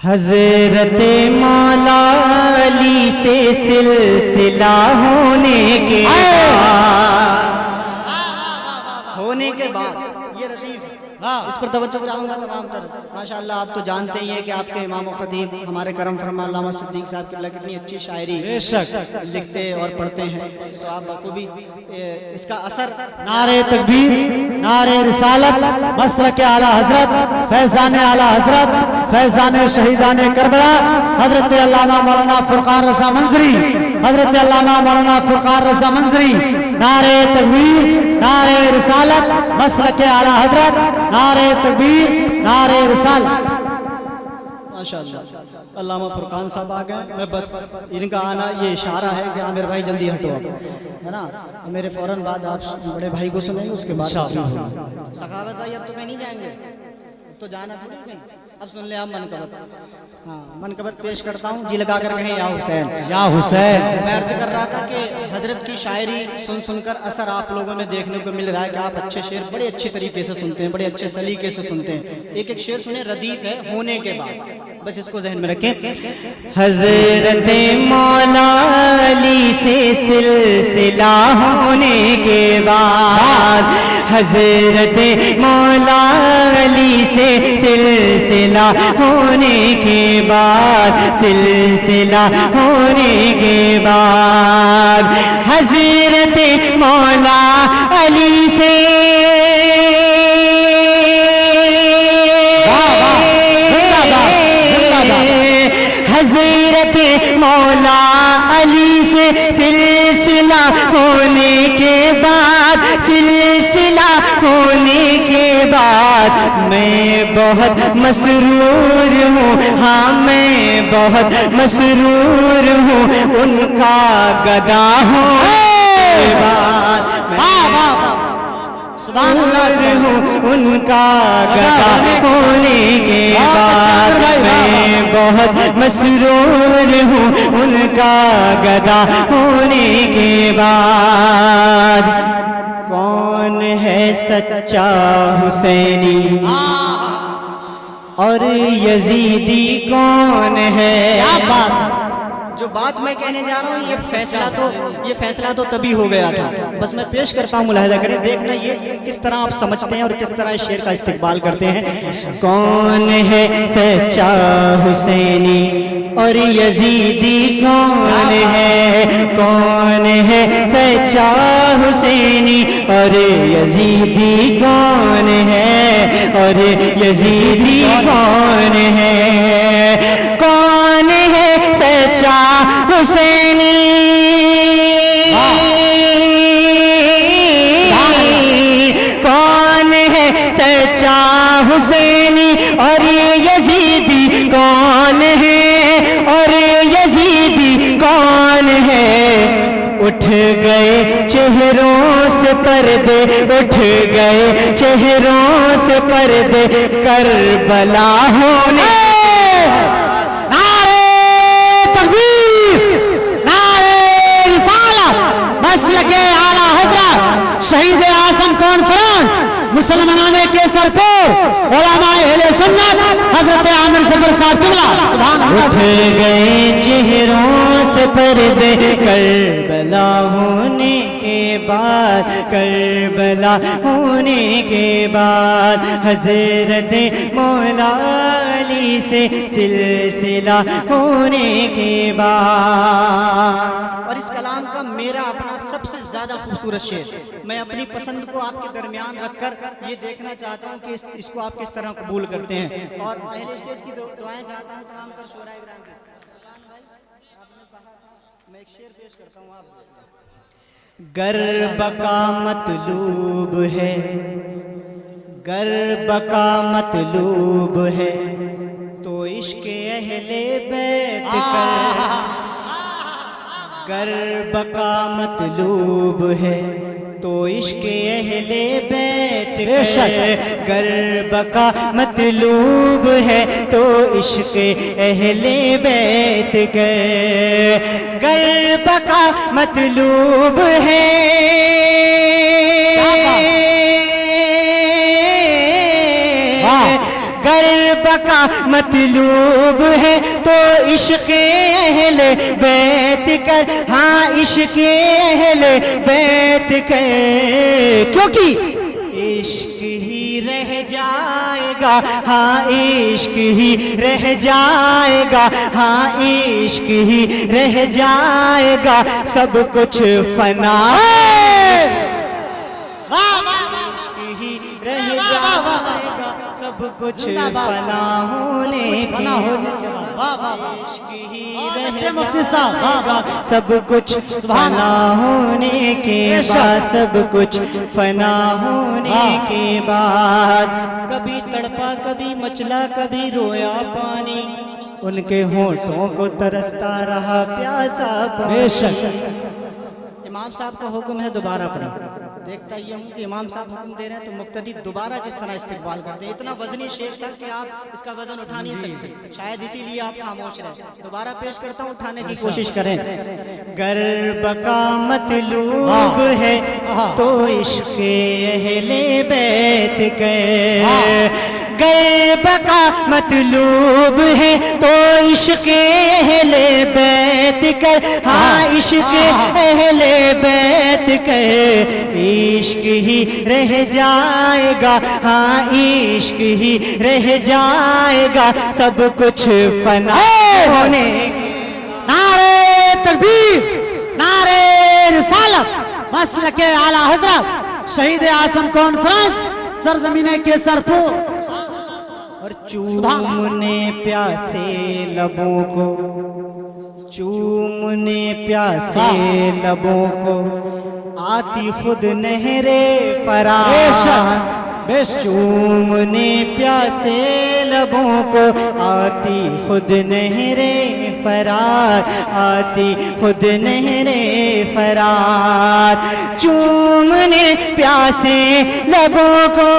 حضرت مولا علی سے سلسلہ ہونے کے بعد یہ ردیف اس پر توجہ چاہوں گا تمام تر. ماشاءاللہ آپ تو جانتے ہی ہیں کہ آپ کے امام و خطیب ہمارے کرم فرما علامہ صدیق صاحب کی کتنی اچھی شاعری لکھتے اور پڑھتے ہیں. تو آپ بخوبی اس کا اثر نعرہ تکبیر، نعرہ رسالت، مسلک اعلیٰ حضرت، فیضان اعلیٰ حضرت، فیضان شہیدان کربلا حضرت علامہ مولانا فرقان رضا منظری، حضرت علامہ مولانا فرقان رضا منظری. نعرہ تکبیر، نعرہ رسالت، مسلک اعلیٰ حضرت، نعرہ تکبیر، نعرہ رسالت. ماشاءاللہ علامہ فرقان صاحب آ گئے. میں بس ان کا آنا یہ اشارہ ہے کہ عامر بھائی جلدی ہٹو اب، ہے نا. میرے فوراً بعد آپ بڑے بھائی کو سنیں گے، اس کے بعد سخاوت بھائی اب تو کہیں نہیں جائیں گے، اب تو جانا تھوڑی کہیں. اب سن لیں آپ منقبت. ہاں منقبت پیش کرتا ہوں، جی لگا کر کہیں یا حسین یا حسین. میں عرض کر رہا تھا کہ حضرت کی شاعری سن کر اثر آپ لوگوں میں دیکھنے کو مل رہا ہے کہ آپ اچھے شعر بڑے اچھے طریقے سے سنتے ہیں، بڑے اچھے سلیقے سے سنتے ہیں. ایک ایک شعر سنیں، ردیف ہے ہونے کے بعد، بس اس کو ذہن میں رکھیں. حضرت مولا علی سے سلسلہ ہونے کے بعد، حضرت مولا علی سے سلسلہ ہونے کے بعد، سلسلہ ہونے کے بعد، حضرت مولا علی سے حضرت مولا علی سے سلسلہ ہونے کے بعد، سلسلہ ہونے کے بعد میں بہت مسرور ہوں. ہاں میں بہت مسرور ہوں ان کا گدا ہونے کے بعد. ان کا گدا ہونے کے بعد میں بہت مسرور ہوں ان کا گدا ہونے کے بعد. کون ہے سچا حسینی اور یزیدی کون ہے؟ جو بات میں کہنے جا رہا ہوں یہ فیصلہ تو تبھی ہو گیا تھا. بس میں پیش کرتا ہوں، ملاحظہ کریں، دیکھنا یہ کس طرح آپ سمجھتے ہیں اور کس طرح اس شعر کا استقبال کرتے ہیں. کون ہے سچا حسینی اور یزیدی کون ہے؟ کون ہے سچا حسینی اور یزیدی کون ہے؟ اور یزیدی کون ہے؟ کون ہے سچا حسینی کون ہے سچا حسینی اور یزیدی کون ہے؟ اور یزیدی کون ہے؟ اٹھ گئے چہروں سے پردے، اٹھ گئے چہروں سے پردے کربلا ہونے. مسلک اعلیٰ حضرت شہید اعظم کانفرنس مسلمانوں کے سرکور علماء اہل سنت حضرت عامر ظفر صاحب قبلہ. سبحان اللہ. اٹھ گئے چہروں سے پردے کربلا ہونے کے بعد، کربلا ہونے کے بعد، حضرت مولا علی سے سلسلہ ہونے کے بعد. اور اس کلام کا میرا اپنا سب سے زیادہ خوبصورت شعر، میں اپنی پسند کو آپ کے درمیان رکھ کر یہ دیکھنا چاہتا ہوں کہ اس کو آپ کس طرح قبول کرتے ہیں. اور اہل اسٹیج کی دعائیں چاہتا ہوں تمام تر شعراء کرام کی. میں ایک شعر پیش کرتا ہوں. آپ گر بقا مطلوب ہے، گر بقا مطلوب ہے تو عشق اہل بیت کر. گر بقا مطلوب ہے تو عشق اہل بیت کر. گر بقا مطلوب ہے تو عشق اہل بیت کر. گر بقا مطلوب ہے گر بقا کا مطلوب ہے تو عشق اہل بیت کر، ہاں عشق اہل بیت کر، کیونکہ عشق ہی رہ جائے گا، ہاں عشق ہی رہ جائے گا، ہاں عشق ہی رہ جائے گا، سب کچھ فنا عشق ہی رہ جائے گا، سب کچھ فنا ہونے کے بعد، عشق ہی رہ جائے گا، سب کچھ فنا ہونے کے بعد، سب کچھ فنا ہونے کے بعد، کبھی تڑپا کبھی مچلا کبھی رویا پانی، ان کے ہونٹوں کو ترستا رہا پیاسا پانی۔ امام صاحب کا حکم ہے دوبارہ پڑھیں، دیکھتا یہ ہوں کہ امام صاحب حکم دے رہے ہیں تو مقتدی دوبارہ کس طرح استقبال کرتے ہیں۔ اتنا وزنی شعر تھا کہ آپ اس کا وزن اٹھا نہیں سکتے، شاید اسی لیے آپ خاموش رہے۔ دوبارہ پیش کرتا ہوں، اٹھانے کی کوشش کریں۔ گر بقا مطلوب ہے تو عشق اہل بیت کے، گر بقا مطلوب ہے تو عشق اہل بیت کر، ہاں عشق اہل بیت کر، عشق ہی رہ جائے گا، ہاں عشق ہی رہ جائے گا، سب کچھ فنا ہونے۔ نعرہ تکبیر، نعرہ رسالت، مسلک اعلیٰ حضرت شہید اعظم کانفرنس سرزمین کیسر پور، اور چومنے پیاسے لبوں کو، چومنے پیاسے لبوں کو آتی خود نہر فرات، چومنے پیاسے لبوں کو آتی خود نہر فرات، آتی خود نہر فرات، چومنے پیاسے لبوں کو،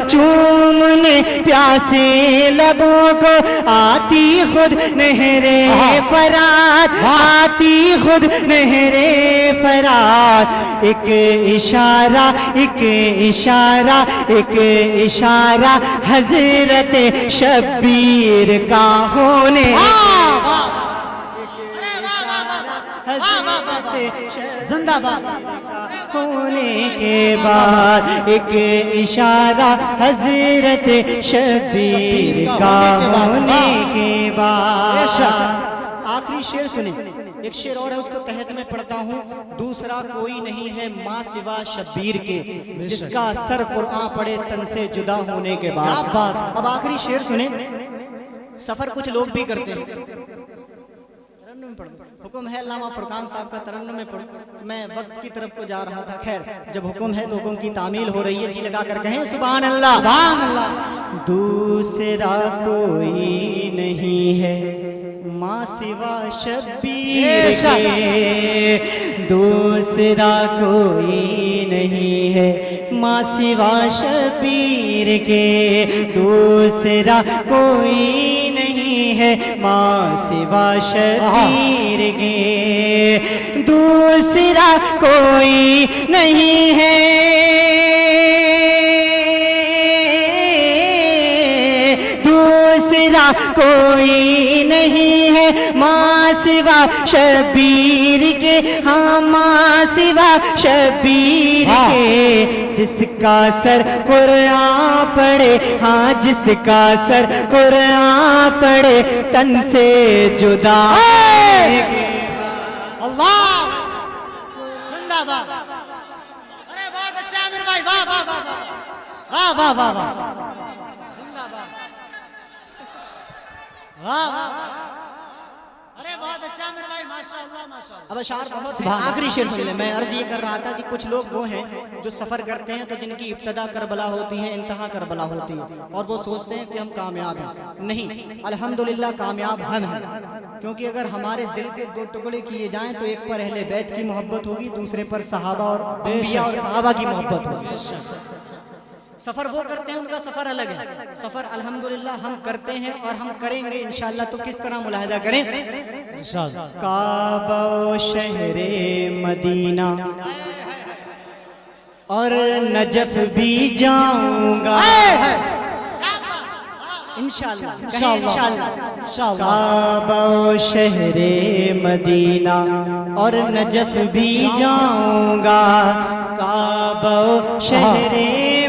چومنے پیاسے لبوں کو آتی خود نہر فرات، آتی خود نہر فرات، ایک اشارہ ایک اشارہ ایک اشارہ حضرت شبیر کا ہونے، زندہ باد ہونے کے بعد، ایک اشارہ حضرت شبیر کا ہونے کے بعد۔ آخری شعر سنیں، ایک شعر اور ہے اس کو تحت میں پڑھتا ہوں۔ دوسرا کوئی نہیں ہے ماں سوا شبیر کے، جس کا سر قرآن پڑے تن سے جدا ہونے کے بعد۔ اب آخری شعر سنیں۔ سفر کچھ لوگ بھی کرتے ہیں، حکم ہے علامہ فرقان صاحب کا ترنم میں پڑھوں، میں وقت کی طرف کو جا رہا تھا، خیر جب حکم ہے تو حکم کی تعمیل ہو رہی ہے، جی لگا کر کہیں سبحان اللہ۔ سبحان اللہ۔ دوسرا کوئی نہیں ہے ماں سوا شبیر کے، دوسرا کوئی نہیں ہے ماں سوا شبیر کے، دوسرا کوئی نہیں ہے ماں سوا شبیر کے، دوسرا کوئی نہیں ہے، دوسرا کوئی نہیں ہے ماں سوا شبیر کے، ہاں ماں سوا شبیر کے، جس کا سر قرآن پڑھے، ہاں جس کا سر قرآن پڑھے تن سے جدا۔ اللہ زندہ باد۔ ارے بہت اچھا عامر بھائی، واہ واہ واہ واہ واہ واہ واہ، زندہ باد، واہ واہ، ارے بہت اچھا عامر بھائی، ماشاءاللہ ماشاءاللہ۔ اب اشعار بہت ہیں، آخری شعر سن لیں۔ میں عرض یہ کر رہا تھا کہ کچھ لوگ وہ ہیں جو سفر کرتے ہیں تو جن کی ابتدا کربلا ہوتی ہے، انتہا کربلا ہوتی ہے، اور وہ سوچتے ہیں کہ ہم کامیاب ہیں۔ نہیں، الحمدللہ کامیاب ہم ہیں، کیونکہ اگر ہمارے دل کے دو ٹکڑے کیے جائیں تو ایک پر اہل بیت کی محبت ہوگی، دوسرے پر صحابہ اور انبیاء اور صحابہ کی محبت ہوگی۔ سفر وہ کرتے ہیں، ان کا سفر الگ ہے، سفر الحمدللہ ہم کرتے ہیں اور ہم کریں گے انشاءاللہ۔ تو کس طرح ملاحظہ کریں، کعبہ و شہر مدینہ، اور نجف بھی جاؤں گا انشاءاللہ انشاءاللہ کعبہ و شہر مدینہ اور نجف بھی جاؤں گا کعبہ و شہر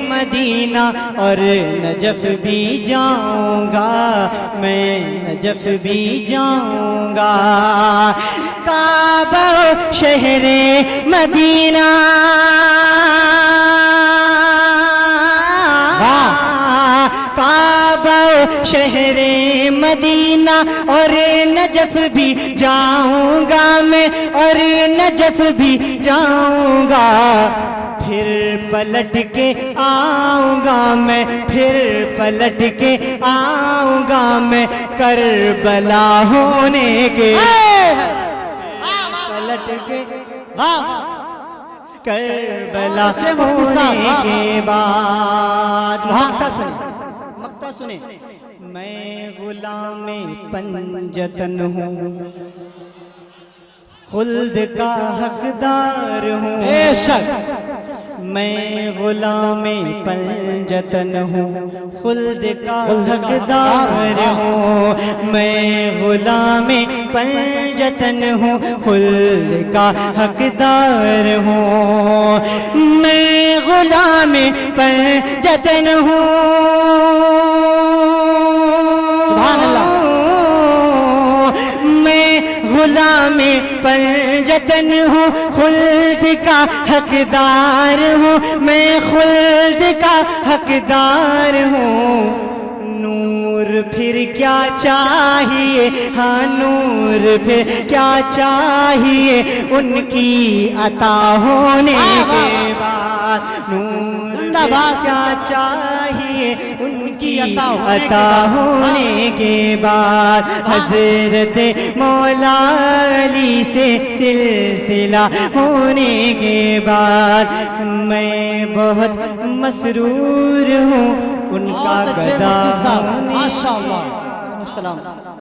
مدینہ اور نجف بھی جاؤں گا میں نجف بھی جاؤں گا کعبہ و شہر مدینہ شہر مدینہ اور نجف بھی جاؤں گا میں اور نجف بھی جاؤں گا پھر پلٹ کے آؤں گا میں پھر پلٹ کے آؤں گا میں کربلا ہونے کے پلٹ کے کربلا ہونے کے بعد مقطع سنیں میں غلام پنجتن ہوں خلد کا حقدار ہوں بے شک میں غلام پنجتن ہوں خلد کا حقدار ہوں میں غلام پنجتن ہوں خلد کا حقدار ہوں میں غلام پنجتن ہوں سبحان اللہ میں غلام پنجتن ہوں خلد کا حقدار ہوں میں خلد کا حقدار ہوں نور پھر کیا چاہیے ہاں نور پھر کیا چاہیے ان کی عطا ہونے کے بعد نور کیا چاہیے ان کی عطا ہونے کے بعد حضرت مولا علی سے سلسلہ ہونے کے بعد میں بہت مسرور ہوں ان کا گدا ہونے ماشاءاللہ السلام